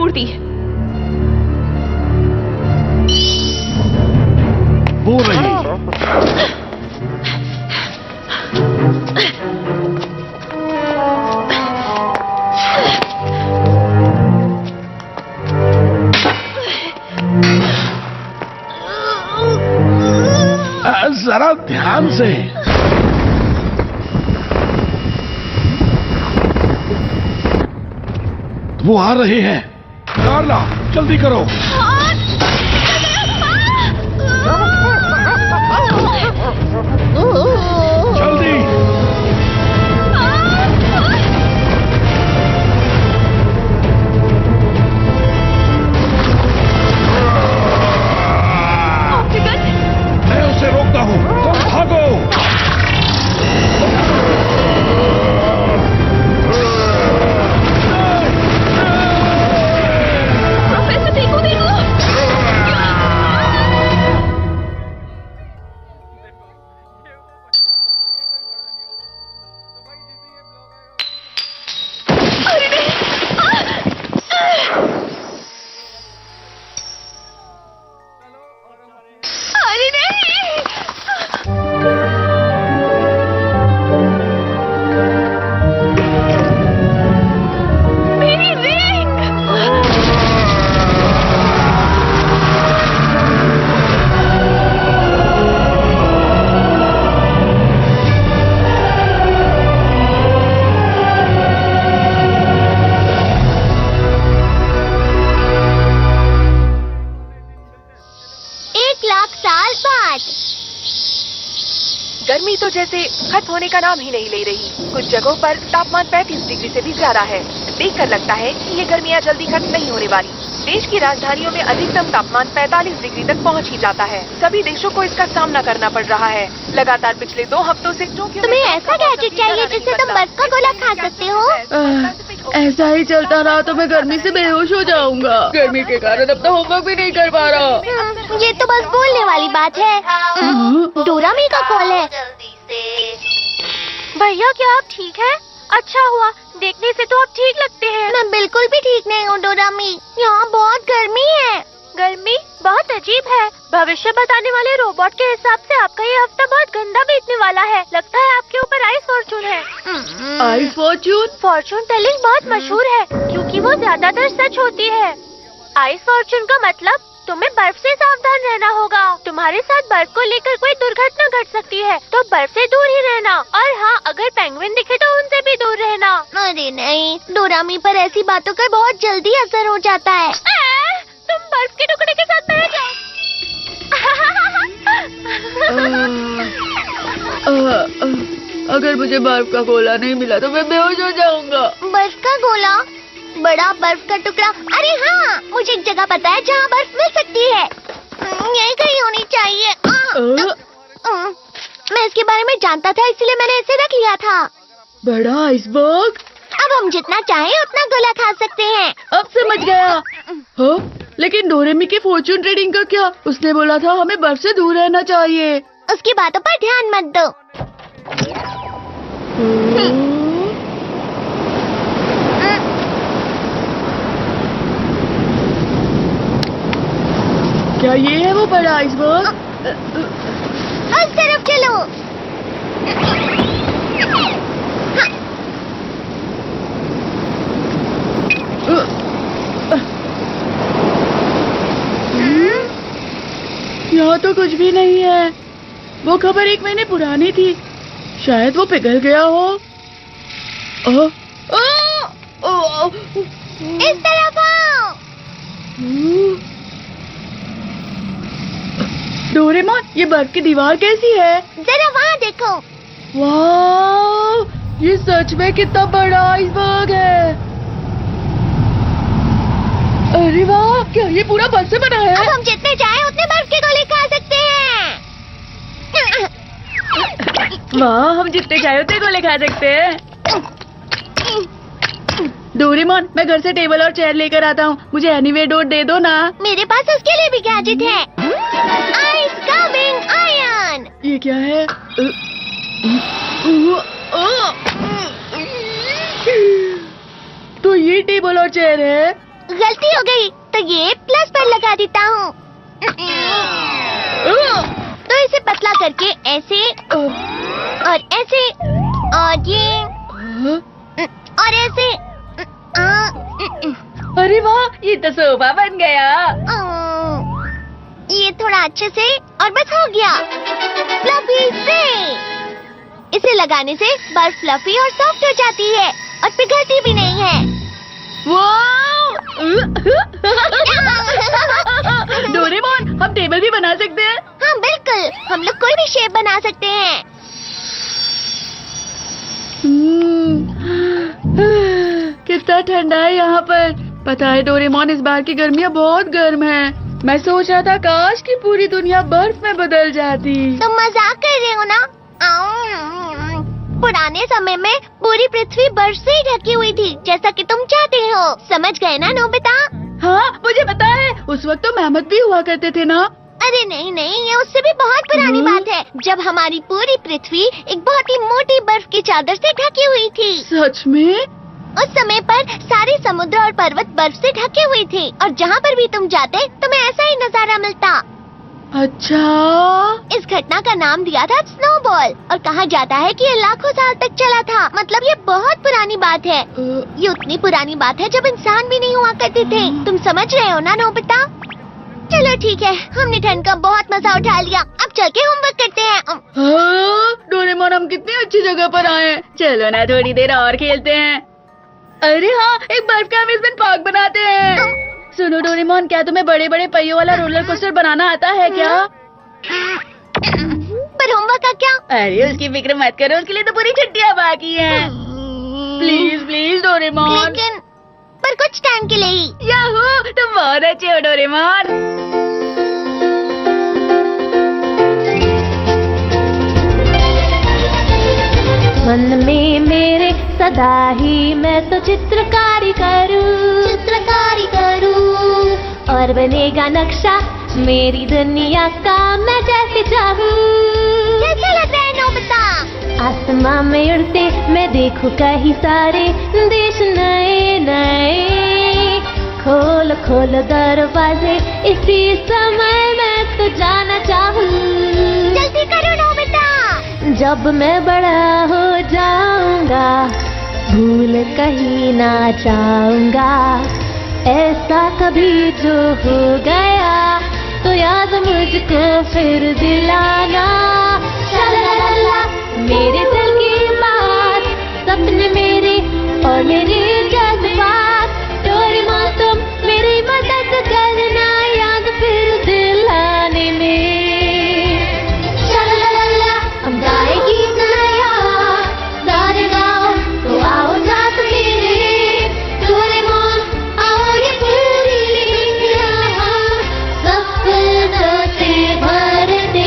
तोड़ दी। वो रही। जरा ध्यान से। वो आ रहे हैं। कार्ला, जल्दी करो। जल्दी। मैं उसे रोकता हूँ, तुम भागो। प्रोफेसर देखो देखो। अरे नहीं। अरे नहीं। मेरी रिंग। एक लाख साल बाद। गर्मी तो जैसे खत्म होने का नाम ही नहीं ले रही। कुछ जगहों पर तापमान 35 डिग्री से भी ज्यादा है। देखकर लगता है कि ये गर्मियाँ जल्दी खत्म नहीं होने वाली। देश की राजधानियों में अधिकतम तापमान 45 डिग्री तक पहुंच ही जाता है। सभी देशों को इसका सामना करना पड़ रहा है। लगातार पिछले 2 हफ्तों से तुम्हें ऐसा गैजेट चाहिए जिससे तुम बर्फ का गोला खा सकते हो? ऐसा ही चलता रहा तो मैं गर्मी से बेहोश हो जाऊंगा। गर्मी के कारण अपना होमवर्क भी नहीं कर पा रहा। ये तो बस बोलने वाली बात है। डोरामी का कॉल है। भैया, क्या आप ठीक हैं? अच्छा हुआ, देखने से तो आप ठीक लगते हैं। मैं बिल्कुल भी ठीक नहीं हूँ डोरामी। यहाँ बहुत गर्मी है। गर्मी बहुत अजीब है। भविष्य बताने वाले रोबोट के हिसाब से आपका ये हफ्ता बहुत गंदा बीतने वाला है। लगता है आपके ऊपर आइस फॉर्चून है। Ice Fortune? फॉर्चून टेलिंग बहुत मशहूर है क्योंकि वो ज्यादातर सच होती है। आइस फॉर्चून का मतलब तुम्हें बर्फ से सावधान रहना होगा। तुम्हारे साथ बर्फ को लेकर कोई दुर्घटना घट सकती है, तो बर्फ से दूर ही रहना। और हाँ, अगर पेंगुइन दिखे तो उनसे भी दूर रहना। अरे नहीं, डोरामी पर ऐसी बातों का बहुत जल्दी असर हो जाता है। तुम बर्फ के टुकड़े के साथ बह जाओ। अगर मुझे बर्फ का गोला नहीं मिला तो मैं बेहोश हो जाऊंगा। बर्फ का गोला? बड़ा बर्फ का टुकड़ा? अरे हाँ, मुझे एक जगह पता है जहाँ बर्फ मिल सकती है। यही कहीं होनी चाहिए। मैं इसके बारे में जानता था, इसलिए मैंने इसे रख लिया था। बड़ा आइसबर्ग? अब हम जितना चाहें उतना गोला खा सकते हैं। अब समझ गया। हाँ, लेकिन डोरेमी के फॉर्चून ट्रेडिंग का क्या? उसने बोला था हमें बर्फ से दूर रहना चाहिए। उसकी बातों पर ध्यान मत दो। क्या ये है वो बड़ा आइसबर्ग? उस तरफ चलो। यहाँ तो कुछ भी नहीं है। वो खबर 1 महीने पुरानी थी। शायद वो पिघल गया हो। इस तरफ आओ। डोरेमोन, ये बर्फ की दीवार कैसी है? जरा वहाँ देखो। वाह, ये सच में कितना बड़ा आइसबर्ग है। अरे वाह, क्या ये पूरा बर्फ से बना है? अब हम जितने चाहें उतने बर्फ के गोले खा सकते हैं। वाह, हम जितने चाहे उतने गोले खा सकते हैं। डोरेमोन, मैं घर से टेबल और चेयर लेकर आता हूँ। मुझे एनीवे डोर दे दो ना। मेरे पास उसके लिए भी गैजेट है। Ice coming iron. ये क्या है? तो ये टेबल और चेयर है। गलती हो गई, तो ये प्लस पर लगा देता हूँ। तो इसे पतला करके ऐसे और ऐसे और ये और ऐसे। अरे वाह, ये तो सोफा बन गया। ये थोड़ा अच्छे से और बस हो गया। फ्लफी से इसे लगाने से बर्फ फ्लफी और सॉफ्ट हो जाती है और पिघलती भी नहीं है। डोरेमोन, हम टेबल भी बना सकते हैं। हाँ बिल्कुल, हम लोग कोई भी शेप बना सकते हैं। कितना ठंडा है यहाँ पर। पता है डोरेमोन, इस बार की गर्मियाँ बहुत गर्म है। मैं सोच रहा था काश कि पूरी दुनिया बर्फ में बदल जाती। तुम मजाक कर रहे हो ना? पुराने समय में पूरी पृथ्वी बर्फ से ही ढकी हुई थी, जैसा कि तुम चाहते हो। समझ गए ना नोबिता? हाँ, मुझे पता है। उस वक्त तो मेहमत भी हुआ करते थे ना। अरे नहीं नहीं, ये उससे भी बहुत पुरानी बात है, जब हमारी पूरी पृथ्वी एक बहुत ही मोटी बर्फ की चादर से ढकी हुई थी। सच में? उस समय पर सारे समुद्र और पर्वत बर्फ से ढके हुए थे और जहाँ पर भी तुम जाते तुम्हें ऐसा ही नजारा मिलता। अच्छा। इस घटना का नाम दिया था स्नोबॉल और कहा जाता है कि ये लाखों साल तक चला था। मतलब ये बहुत पुरानी बात है। ये उतनी पुरानी बात है जब इंसान भी नहीं हुआ करते थे। तुम समझ रहे हो ना नोबिता? चलो ठीक है, हमने ठंड का बहुत मजा उठा लिया। अब चल के होमवर्क करते हैं। डोरेमोन, हम कितनी अच्छी जगह पर आए हैं। चलो ना थोड़ी देर और खेलते हैं। अरे हाँ, एक बर्फ का अम्यूज़मेंट पार्क बनाते हैं। सुनो डोरेमोन, क्या तुम्हें बड़े बड़े पहियों वाला रोलर कोस्टर बनाना आता है क्या? पर होमवर्क का क्या? अरे उसकी फिक्र मत करो, उसके लिए तो पूरी छुट्टियाँ बाकी हैं। Please please Doraemon. लेकिन पर कुछ टाइम के लिए ही। याहू, तुम बहुत अच्छे हो डोरेमोन। मन में मेरे सदा ही मैं तो चित्रकारी करूं और बनेगा नक्शा मेरी दुनिया का मैं जैसे चाहूं। कैसा लग रहा है नोबिता? आसमां में उड़ते मैं देखूं कहीं सारे देश नए नए। खोल खोल दरवाजे, इसी समय मैं तो जाना चाहूं। जल्दी करो नोबिता। जब मैं बड़ा हो जाऊंगा भूल कहीं ना जाऊंगा। ऐसा कभी जो हो गया तो याद मुझको फिर दिलाना। ला मेरे दिल की बात, सपने मेरे और मेरे जज्बात। डोरेमोन तुम मेरी मदद करना याद फिर दिलाने में। हम गाए गीत नया सारे गाओ तो आओ साथ मेरे। डोरेमोन आओ ये पूरी दुनिया सपनों से भर दे।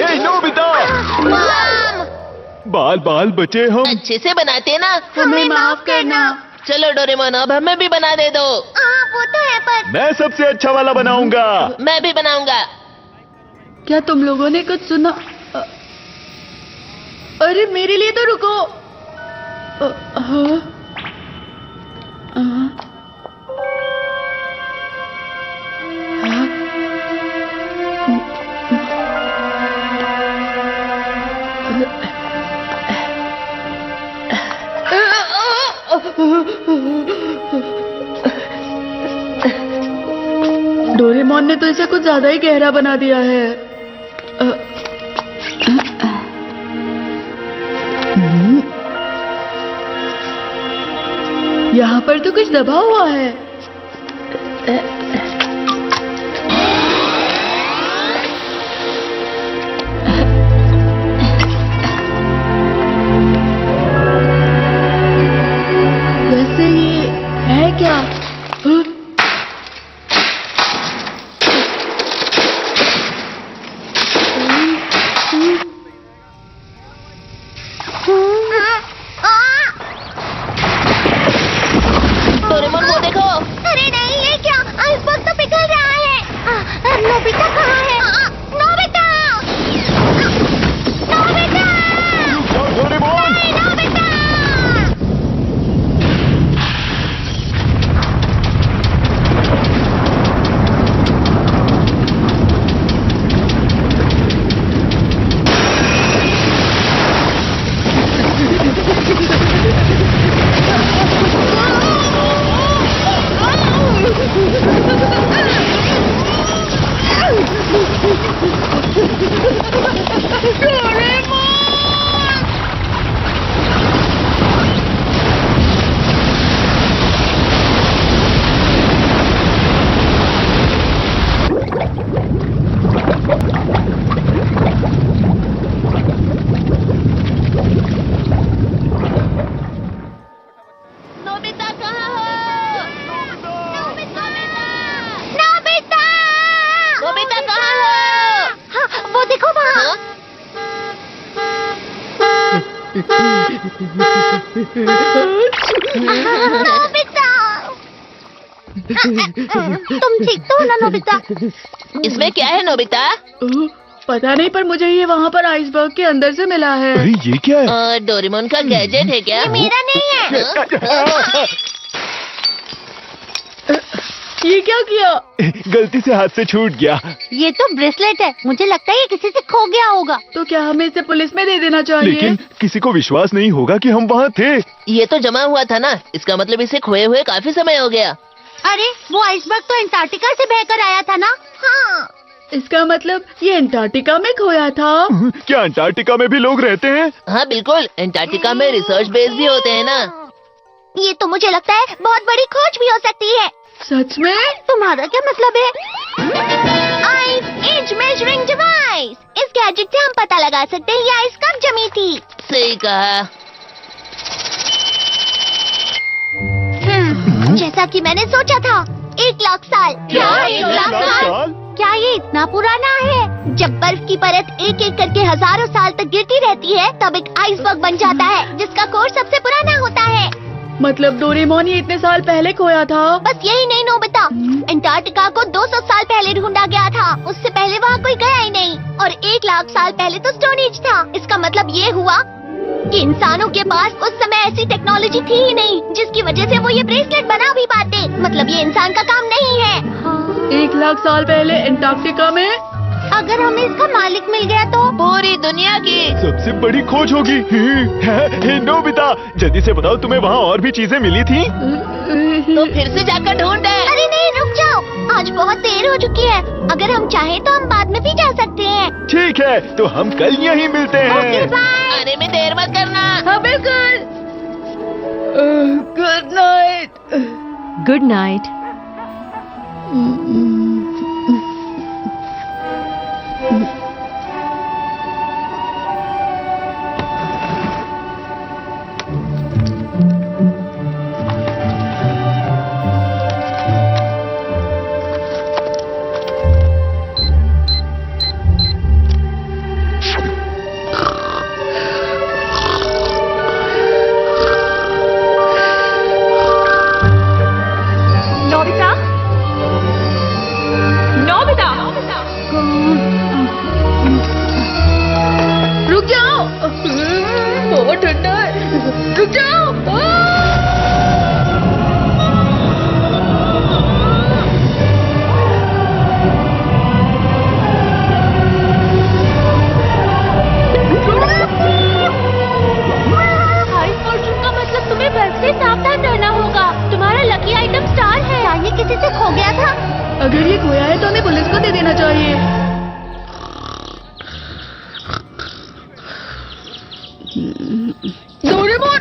हे नोबिता, बाल बाल बचे हम। अच्छे से बनाते ना। हमें माफ करना। चलो डोरेमोन, अब हमें भी बना दे दो। वो तो है पर मैं सबसे अच्छा वाला बनाऊंगा। मैं भी बनाऊंगा। क्या तुम लोगों ने कुछ सुना? अरे मेरे लिए तो रुको। हाँ? हाँ? डोरेमोन ने तो इसे कुछ ज्यादा ही गहरा बना दिया है। यहाँ पर तो कुछ दबा हुआ है। वैसे ये है क्या? डोरेमोन वो देखो। अरे नहीं, ये क्या? आइसबर्ग तो पिघल रहा है। नोबिता कहाँ है? नोबिता! नोबिता! डोरेमोन! नहीं, नोबिता! नोबिता कहाँ हो? नोबिता! नोबिता कहाँ हो? हाँ, वो देखो वहाँ। हाँ? नोबिता! तुम ठीक तो हो ना नोबिता? इसमें क्या है नोबिता? पता नहीं, पर मुझे ये वहाँ पर आइसबर्ग के अंदर से मिला है। अरे ये क्या है? डोरेमोन का गैजेट है क्या? मेरा नहीं है। ये क्या किया? गलती से हाथ से छूट गया। ये तो ब्रेसलेट है। मुझे लगता है ये किसी से खो गया होगा। तो क्या हमें इसे पुलिस में दे देना चाहिए? लेकिन किसी को विश्वास नहीं होगा कि हम वहाँ थे। ये तो जमा हुआ था ना, इसका मतलब इसे खोए हुए काफी समय हो गया। अरे वो आइसबर्ग तो अंटार्कटिका से बहकर आया था ना? हाँ। इसका मतलब ये अंटार्कटिका में खोया था। क्या अंटार्कटिका में भी लोग रहते हैं? हाँ बिल्कुल, अंटार्कटिका में रिसर्च बेस भी होते हैं ना। ये तो मुझे लगता है बहुत बड़ी खोज भी हो सकती है। सच में? तुम्हारा क्या मतलब है? Ice age measuring device. इस गैजेट से हम पता लगा सकते हैं ये आइस कब जमी थी। सही कहा। जैसा कि मैंने सोचा था, 1 लाख साल। क्या? 1 लाख साल? क्या ये इतना पुराना है? जब बर्फ की परत एक एक करके हजारों साल तक गिरती रहती है, तब एक आइसबर्ग बन जाता है, जिसका कोर सबसे पुराना होता है। मतलब डोरेमोन ये इतने साल पहले खोया था? बस यही नहीं नोबिता, अंटार्कटिका को 200 साल पहले ढूंढा गया था। उससे पहले वहाँ कोई गया ही नहीं। और 1 लाख साल पहले तो स्टोन एज था। इसका मतलब ये हुआ कि इंसानों के पास उस समय ऐसी टेक्नोलॉजी थी ही नहीं, जिसकी वजह से वो ये ब्रेसलेट बना भी पाते। मतलब ये इंसान का काम नहीं है। 1 लाख साल पहले अंटार्कटिका में? अगर हमें इसका मालिक मिल गया तो? पूरी दुनिया की। सबसे बड़ी खोज होगी। हे नोबिता, जल्दी से बताओ, तुम्हें वहाँ और भी चीजें मिली थी? तो फिर से जाकर ढूंढे। अरे नहीं, रुक जाओ, आज बहुत देर हो चुकी है। अगर हम चाहें तो हम बाद में भी जा सकते हैं। ठीक है, तो हम कल यहीं मिलते ओके हैं। बाय। आने में देर मत करना। हाँ बिल्कुल। Good night. Good night. Nobita, Nobita, रुक जाओ, बहुत ठंडा है। रुक जाओ। हाई फॉर्चून का मतलब तुम्हें बर्फ से सावधान रहना होगा। तुम्हारा लकी आइटम स्टार है। क्या ये किसी से खो गया था? अगर ये खोया है तो हमें पुलिस को दे देना चाहिए। डोरेमोन!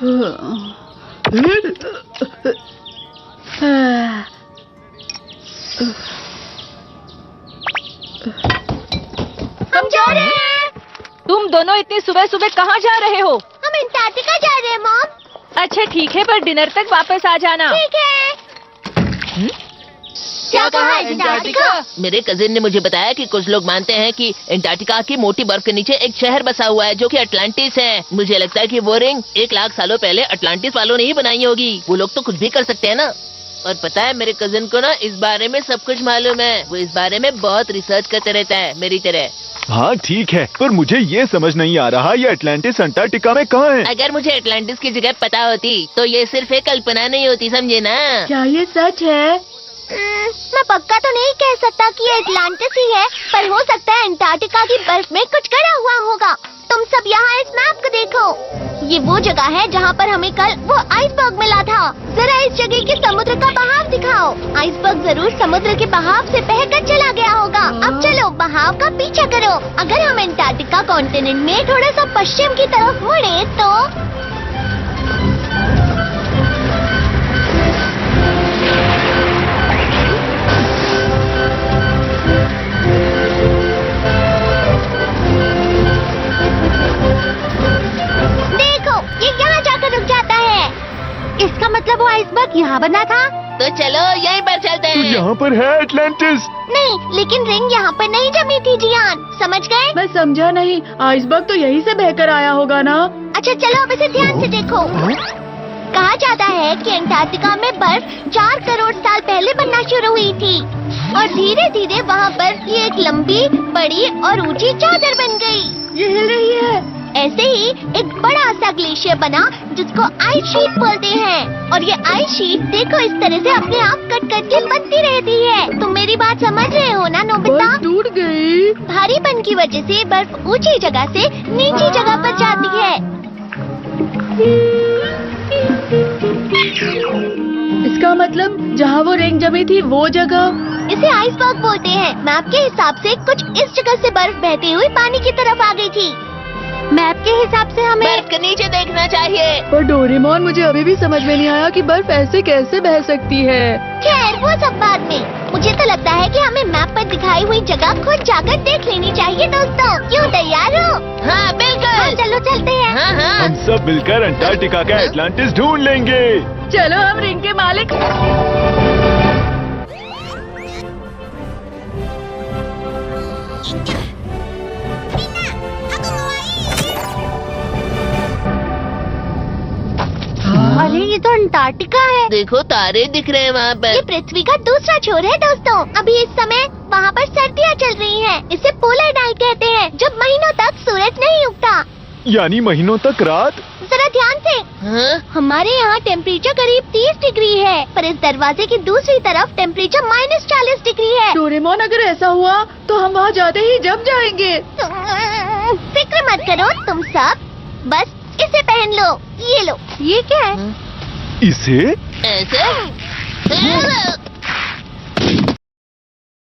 हम जा रहे हैं। तुम दोनों इतनी सुबह सुबह कहाँ जा रहे हो? हम अंटार्कटिका जा रहे हैं मॉम। अच्छा ठीक है, पर डिनर तक वापस आ जाना। ठीक है। क्या कहा अंटार्कटिका? मेरे कजिन ने मुझे बताया कि कुछ लोग मानते हैं कि अंटार्कटिका की मोटी बर्फ के नीचे एक शहर बसा हुआ है जो कि अटलांटिस है। मुझे लगता है कि वो रिंग 1 लाख सालों पहले अटलांटिस वालों ने ही बनाई होगी। वो लोग तो कुछ भी कर सकते हैं ना। और पता है मेरे कजिन को ना इस बारे में सब कुछ मालूम है। वो इस बारे में बहुत रिसर्च करते रहता है, मेरी तरह। हाँ ठीक है, पर मुझे ये समझ नहीं आ रहा ये अटलांटिस अंटार्कटिका में कहाँ है? अगर मुझे अटलांटिस की जगह पता होती तो ये सिर्फ एक कल्पना नहीं होती, समझे ना। क्या ये सच है? मैं पक्का तो नहीं कह सकता कि ये अटलांटिस ही है, पर हो सकता है अंटार्कटिका की बर्फ में कुछ गड़ा हुआ होगा। तुम सब यहाँ इस मैप को देखो। ये वो जगह है जहाँ पर हमें कल वो आइसबर्ग मिला था। जरा इस जगह के समुद्र का बहाव दिखाओ। आइसबर्ग जरूर समुद्र के बहाव से बहकर चला गया होगा। अब चलो बहाव का पीछा करो। अगर हम अंटार्कटिका कॉन्टिनेंट में थोड़ा सा पश्चिम की तरफ मुड़े तो इसका मतलब वो आइसबर्ग यहाँ बना था। तो चलो यहीं पर चलते तो हैं। यहाँ पर है अटलांटिस। नहीं, लेकिन रिंग यहाँ पर नहीं जमी थी जियान, समझ गए? मैं समझा नहीं। आइसबर्ग तो यहीं से बहकर आया होगा ना। अच्छा चलो अब इसे ध्यान से देखो। कहा जाता है कि अंटार्कटिका में बर्फ 4 करोड़ साल पहले बनना शुरू हुई थी और धीरे धीरे वहाँ पर ये एक लंबी, बड़ी और ऊंची चादर बन गई। ये हिल रही है। ऐसे ही एक बड़ा सा ग्लेशियर बना जिसको आइस शीट बोलते हैं। और ये आइस शीट देखो इस तरह से अपने आप कट कट के बनती रहती है। तुम मेरी बात समझ रहे हो ना नोबिता? बर्फ टूट गई। भारीपन की वजह से बर्फ ऊंची जगह से नीची जगह पर जाती है। इसका मतलब जहाँ वो रिंग जमी थी वो जगह। इसे आइसबर्ग बोलते हैं। मैप के हिसाब से कुछ इस जगह से बर्फ बहती हुई पानी की तरफ आ गई थी। मैप के हिसाब से हमें बर्फ के नीचे देखना चाहिए। पर डोरेमोन मुझे अभी भी समझ में नहीं आया कि बर्फ ऐसे कैसे बह सकती है। खैर वो सब बाद में। मुझे तो लगता है कि हमें मैप पर दिखाई हुई जगह खुद जाकर देख लेनी चाहिए दोस्तों। क्यों, तैयार हो? हाँ बिल्कुल। चलो चलते हैं। हाँ हाँ। हम सब मिलकर अंटार्कटिका का अटलांटिस ढूंढ लेंगे। चलो हम रिंग के मालिक। अरे ये तो अंटार्कटिका है। देखो तारे दिख रहे हैं वहाँ ये पर। पृथ्वी का दूसरा छोर है दोस्तों। अभी इस समय वहाँ पर सर्दियाँ चल रही हैं। इसे पोलर नाइट कहते हैं, जब महीनों तक सूरज नहीं उगता। यानी महीनों तक रात। जरा ध्यान से। हाँ? हमारे यहाँ टेम्परेचर करीब 30 डिग्री है, पर इस दरवाजे की दूसरी तरफ टेम्परेचर -40 डिग्री है। डोरेमोन अगर ऐसा हुआ तो हम वहाँ जाते ही जम जाएंगे। फिक्र मत करो तुम सब, बस इसे पहन लो। ये लो। ये क्या है? इसे ऐसे?